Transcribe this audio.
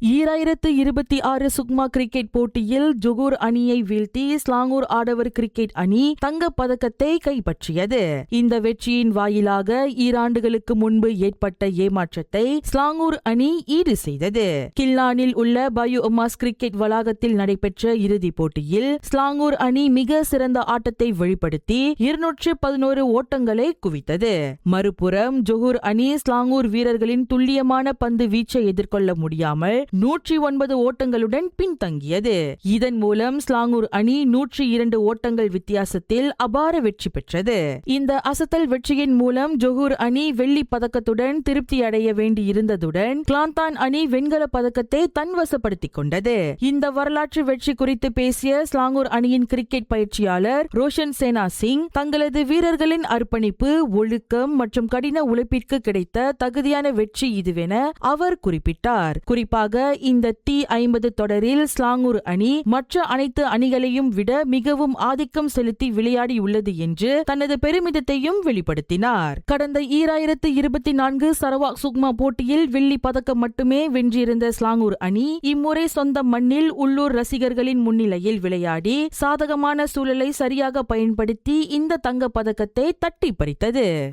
2026 Sukma cricket போட்டியில் Johor அணியை வீழ்த்தி ஸ்லாங்கூர் ஆடவர் கிரிக்கெட் அணி தங்கப் பதக்கத்தை கைப்பற்றியது. இந்த வெற்றியின் வாயிலாக ஈராண்டுகளுக்கு முன்பு ஏற்பட்ட ஏமாற்றத்தை ஸ்லாங்கூர் அணி ஈடு செய்தது. கில்லானில் உள்ள பயு உமாஸ் கிரிக்கெட் வளாகத்தில் நடைபெற்ற இறுதிப் போட்டியில் ஸ்லாங்கூர் அணி மிக சிறந்த ஆட்டத்தை வெளிப்படுத்தி 211 ஓட்டங்களை குவித்தது. மறுபுறம் ஜொகூர் அணி ஸ்லாங்கூர் வீரர்களின் துல்லியமான பந்து வீச்சை எதிர்கொள்ள முடியாமல் 109 ஓட்டங்களுடன் பின்தங்கியது. இதன் மூலம் ஸ்லாங்கூர் அணி 102 ஓட்டங்கள் வித்தியாசத்தில் அபார வெற்றி பெற்றது. இந்த அசத்தல் வெற்றியின் மூலம் ஜொகூர் அணி வெள்ளி பதக்கத்துடன் திருப்தி அடைய வேண்டியிருந்ததுடன் கிளாந்தான் அணி வெண்கல பதக்கத்தை தன்வசப்படுத்திக் கொண்டது. இந்த வரலாற்று வெற்றி குறித்து பேசிய ஸ்லாங்கூர் அணியின் கிரிக்கெட் பயிற்சியாளர் ரோஷன் சேனா சிங், தங்களது வீரர்களின் அர்ப்பணிப்பு, ஒழுக்கம் மற்றும் கடின உழைப்பிற்கு கிடைத்த தகுதியான வெற்றி இதுவென அவர் குறிப்பிட்டார். குறிப்பாக இந்த T50 தொடரில் ஸ்லாங்கூர் அணி மற்ற அனைத்து அணிகளையும் விட மிகவும் ஆதிக்கம் செலுத்தி விளையாடியுள்ளது என்று தனது பெருமிதத்தையும் வெளிப்படுத்தினார். கடந்த 2024 சரவாக் சுக்மா போட்டியில் வெள்ளி பதக்கம் மட்டுமே வென்றிருந்த ஸ்லாங்கூர் அணி இம்முறை சொந்த மண்ணில் உள்ளூர் ரசிகர்களின் முன்னிலையில் விளையாடி சாதகமான சூழலை சரியாக பயன்படுத்தி இந்த தங்கப் பதக்கத்தை தட்டி பறித்தது.